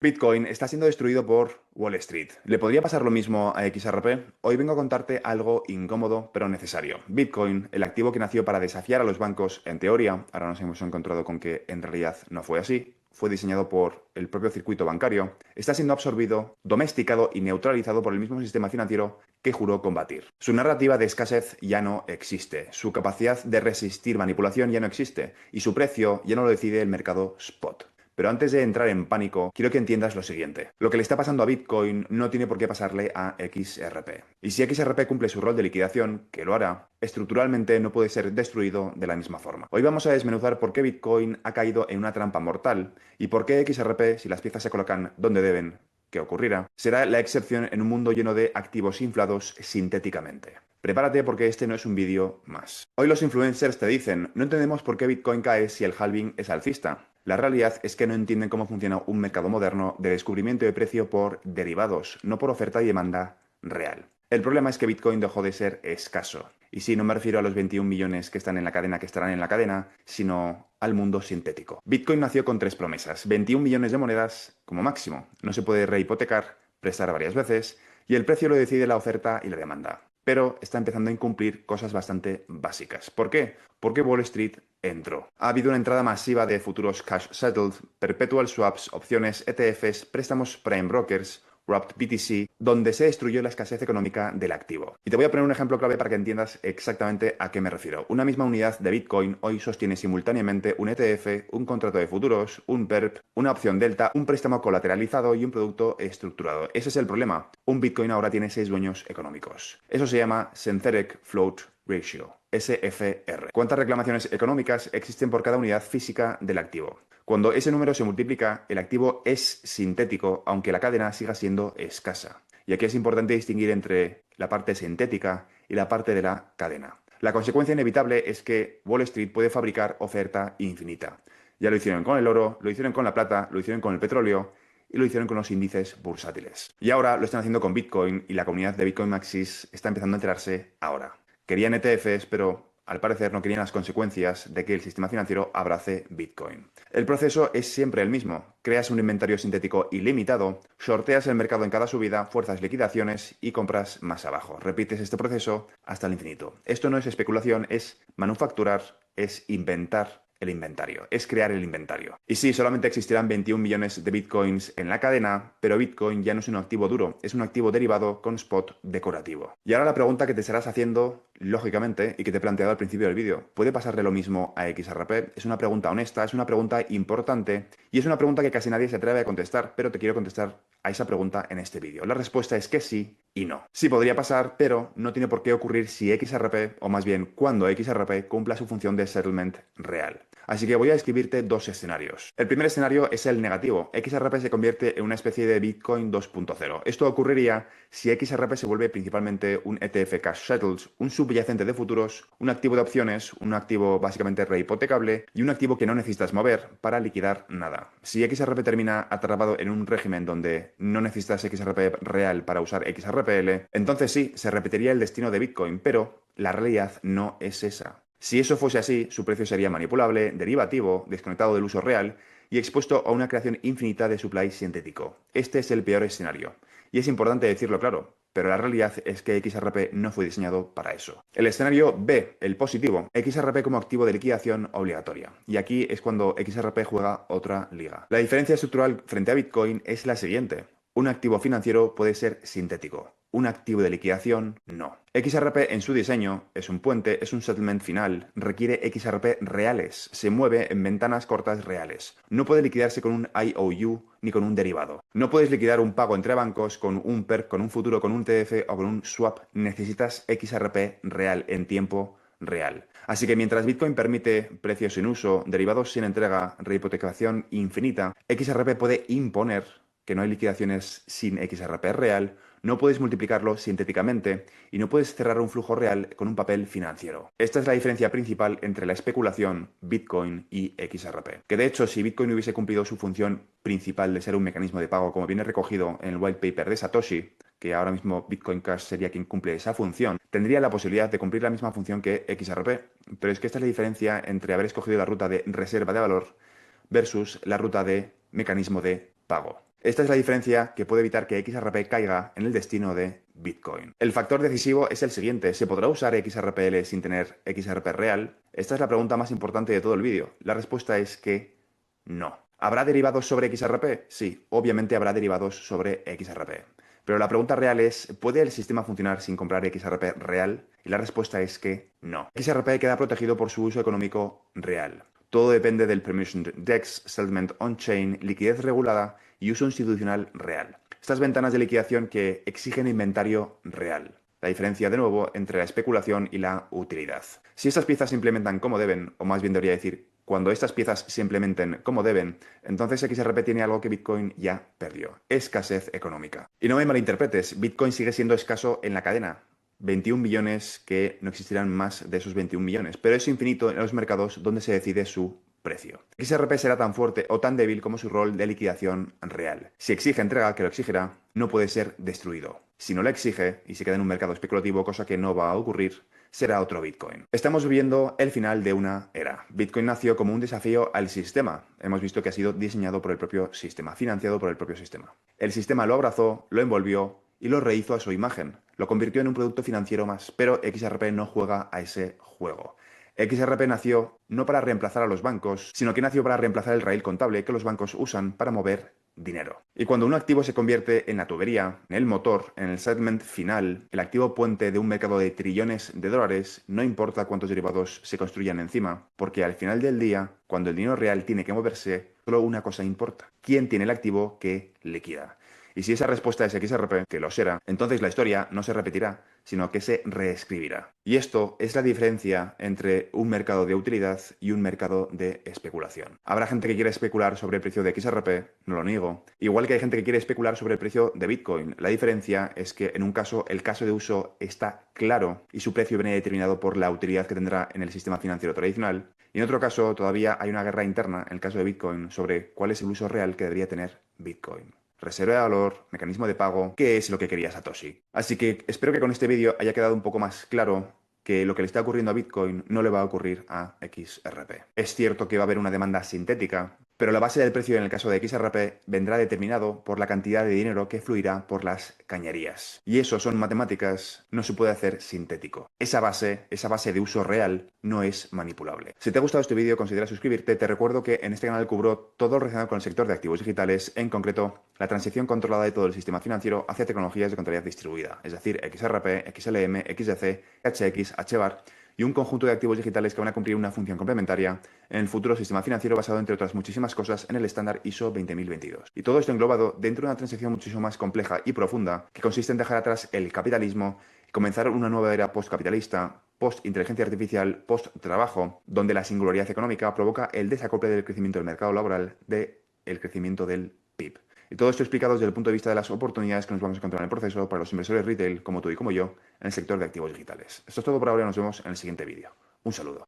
Bitcoin está siendo destruido por Wall Street. ¿Le podría pasar lo mismo a XRP? Hoy vengo a contarte algo incómodo pero necesario. Bitcoin, el activo que nació para desafiar a los bancos en teoría, ahora nos hemos encontrado con que en realidad no fue así, fue diseñado por el propio circuito bancario, está siendo absorbido, domesticado y neutralizado por el mismo sistema financiero que juró combatir. Su narrativa de escasez ya no existe, su capacidad de resistir manipulación ya no existe y su precio ya no lo decide el mercado spot. Pero antes de entrar en pánico, quiero que entiendas lo siguiente. Lo que le está pasando a Bitcoin no tiene por qué pasarle a XRP. Y si XRP cumple su rol de liquidación, que lo hará, estructuralmente no puede ser destruido de la misma forma. Hoy vamos a desmenuzar por qué Bitcoin ha caído en una trampa mortal y por qué XRP, si las piezas se colocan donde deben, que ocurrirá, será la excepción en un mundo lleno de activos inflados sintéticamente. Prepárate porque este no es un vídeo más. Hoy los influencers te dicen, no entendemos por qué Bitcoin cae si el halving es alcista. La realidad es que no entienden cómo funciona un mercado moderno de descubrimiento de precio por derivados, no por oferta y demanda real. El problema es que Bitcoin dejó de ser escaso. Y sí, no me refiero a los 21 millones que están en la cadena que estarán en la cadena, sino al mundo sintético. Bitcoin nació con tres promesas. 21 millones de monedas como máximo. No se puede rehipotecar, prestar varias veces, y el precio lo decide la oferta y la demanda. Pero está empezando a incumplir cosas bastante básicas. ¿Por qué? Porque Wall Street entró. Ha habido una entrada masiva de futuros cash settled, perpetual swaps, opciones, ETFs, préstamos prime brokers, Wrapped BTC, donde se destruyó la escasez económica del activo. Y te voy a poner un ejemplo clave para que entiendas exactamente a qué me refiero. Una misma unidad de Bitcoin hoy sostiene simultáneamente un ETF, un contrato de futuros, un PERP, una opción delta, un préstamo colateralizado y un producto estructurado. Ese es el problema. Un Bitcoin ahora tiene 6 dueños económicos. Eso se llama Synthetic Float Ratio, SFR. ¿Cuántas reclamaciones económicas existen por cada unidad física del activo? Cuando ese número se multiplica, el activo es sintético, aunque la cadena siga siendo escasa. Y aquí es importante distinguir entre la parte sintética y la parte de la cadena. La consecuencia inevitable es que Wall Street puede fabricar oferta infinita. Ya lo hicieron con el oro, lo hicieron con la plata, lo hicieron con el petróleo y lo hicieron con los índices bursátiles. Y ahora lo están haciendo con Bitcoin y la comunidad de Bitcoin Maxis está empezando a enterarse ahora. Querían ETFs, pero al parecer no querían las consecuencias de que el sistema financiero abrace Bitcoin. El proceso es siempre el mismo. Creas un inventario sintético ilimitado, sorteas el mercado en cada subida, fuerzas liquidaciones y compras más abajo. Repites este proceso hasta el infinito. Esto no es especulación, es manufacturar, es inventar el inventario, es crear el inventario. Y sí, solamente existirán 21 millones de bitcoins en la cadena, pero Bitcoin ya no es un activo duro, es un activo derivado con spot decorativo. Y ahora la pregunta que te estarás haciendo, lógicamente, y que te he planteado al principio del vídeo, ¿puede pasarle lo mismo a XRP? Es una pregunta honesta, es una pregunta importante y es una pregunta que casi nadie se atreve a contestar, pero te quiero contestar a esa pregunta en este vídeo. La respuesta es que sí y no. Sí podría pasar, pero no tiene por qué ocurrir si XRP, o más bien cuando XRP cumpla su función de settlement real. Así que voy a describirte dos escenarios. El primer escenario es el negativo. XRP se convierte en una especie de Bitcoin 2.0. Esto ocurriría si XRP se vuelve principalmente un ETF cash settles, un subyacente de futuros, un activo de opciones, un activo básicamente rehipotecable y un activo que no necesitas mover para liquidar nada. Si XRP termina atrapado en un régimen donde no necesitas XRP real para usar XRPL, entonces sí, se repetiría el destino de Bitcoin, pero la realidad no es esa. Si eso fuese así, su precio sería manipulable, derivativo, desconectado del uso real y expuesto a una creación infinita de supply sintético. Este es el peor escenario. Y es importante decirlo claro, pero la realidad es que XRP no fue diseñado para eso. El escenario B, el positivo, XRP como activo de liquidación obligatoria. Y aquí es cuando XRP juega otra liga. La diferencia estructural frente a Bitcoin es la siguiente. Un activo financiero puede ser sintético. Un activo de liquidación, no. XRP en su diseño es un puente, es un settlement final, requiere XRP reales, se mueve en ventanas cortas reales. No puede liquidarse con un IOU ni con un derivado. No puedes liquidar un pago entre bancos con un PERP, con un futuro, con un TF o con un swap. Necesitas XRP real en tiempo real. Así que mientras Bitcoin permite precios sin uso, derivados sin entrega, rehipotecación infinita, XRP puede imponer que no hay liquidaciones sin XRP real, no puedes multiplicarlo sintéticamente y no puedes cerrar un flujo real con un papel financiero. Esta es la diferencia principal entre la especulación, Bitcoin y XRP. Que de hecho, si Bitcoin hubiese cumplido su función principal de ser un mecanismo de pago, como viene recogido en el white paper de Satoshi, que ahora mismo Bitcoin Cash sería quien cumple esa función, tendría la posibilidad de cumplir la misma función que XRP. Pero es que esta es la diferencia entre haber escogido la ruta de reserva de valor versus la ruta de mecanismo de pago. Esta es la diferencia que puede evitar que XRP caiga en el destino de Bitcoin. El factor decisivo es el siguiente: ¿se podrá usar XRPL sin tener XRP real? Esta es la pregunta más importante de todo el vídeo. La respuesta es que no. ¿Habrá derivados sobre XRP? Sí, obviamente habrá derivados sobre XRP. Pero la pregunta real es, ¿puede el sistema funcionar sin comprar XRP real? Y la respuesta es que no. XRP queda protegido por su uso económico real. Todo depende del Permissioned DEX, Settlement On-Chain, liquidez regulada y uso institucional real. Estas ventanas de liquidación que exigen inventario real. La diferencia, de nuevo, entre la especulación y la utilidad. Si estas piezas se implementan como deben, o más bien debería decir, cuando estas piezas se implementen como deben, entonces XRP tiene algo que Bitcoin ya perdió: escasez económica. Y no me malinterpretes, Bitcoin sigue siendo escaso en la cadena. 21 millones que no existirán más de esos 21 millones, pero es infinito en los mercados donde se decide su precio. XRP será tan fuerte o tan débil como su rol de liquidación real. Si exige entrega, que lo exigirá, no puede ser destruido. Si no lo exige y se queda en un mercado especulativo, cosa que no va a ocurrir, será otro Bitcoin. Estamos viviendo el final de una era. Bitcoin nació como un desafío al sistema. Hemos visto que ha sido diseñado por el propio sistema, financiado por el propio sistema. El sistema lo abrazó, lo envolvió y lo rehizo a su imagen. Lo convirtió en un producto financiero más, pero XRP no juega a ese juego. XRP nació no para reemplazar a los bancos, sino que nació para reemplazar el raíl contable que los bancos usan para mover dinero. Y cuando un activo se convierte en la tubería, en el motor, en el settlement final, el activo puente de un mercado de trillones de dólares, no importa cuántos derivados se construyan encima, porque al final del día, cuando el dinero real tiene que moverse, solo una cosa importa: ¿quién tiene el activo que liquida? Y si esa respuesta es XRP, que lo será, entonces la historia no se repetirá, sino que se reescribirá. Y esto es la diferencia entre un mercado de utilidad y un mercado de especulación. Habrá gente que quiere especular sobre el precio de XRP, no lo niego, igual que hay gente que quiere especular sobre el precio de Bitcoin. La diferencia es que en un caso el caso de uso está claro y su precio viene determinado por la utilidad que tendrá en el sistema financiero tradicional, y en otro caso todavía hay una guerra interna, en el caso de Bitcoin, sobre cuál es el uso real que debería tener Bitcoin. Reserva de valor, mecanismo de pago, ¿qué es lo que quería Satoshi? Así que espero que con este vídeo haya quedado un poco más claro que lo que le está ocurriendo a Bitcoin no le va a ocurrir a XRP. Es cierto que va a haber una demanda sintética, pero la base del precio en el caso de XRP vendrá determinado por la cantidad de dinero que fluirá por las cañerías. Y eso son matemáticas, no se puede hacer sintético. Esa base de uso real, no es manipulable. Si te ha gustado este vídeo, considera suscribirte. Te recuerdo que en este canal cubro todo lo relacionado con el sector de activos digitales, en concreto la transición controlada de todo el sistema financiero hacia tecnologías de contabilidad distribuida, es decir, XRP, XLM, XDC, HX, HBAR y un conjunto de activos digitales que van a cumplir una función complementaria en el futuro sistema financiero basado, entre otras muchísimas cosas, en el estándar ISO 20022. Y todo esto englobado dentro de una transición muchísimo más compleja y profunda que consiste en dejar atrás el capitalismo y comenzar una nueva era postcapitalista, post-inteligencia artificial, post-trabajo, donde la singularidad económica provoca el desacople del crecimiento del mercado laboral del crecimiento del PIB. Y todo esto explicado desde el punto de vista de las oportunidades que nos vamos a encontrar en el proceso para los inversores retail, como tú y como yo, en el sector de activos digitales. Esto es todo por ahora y nos vemos en el siguiente vídeo. Un saludo.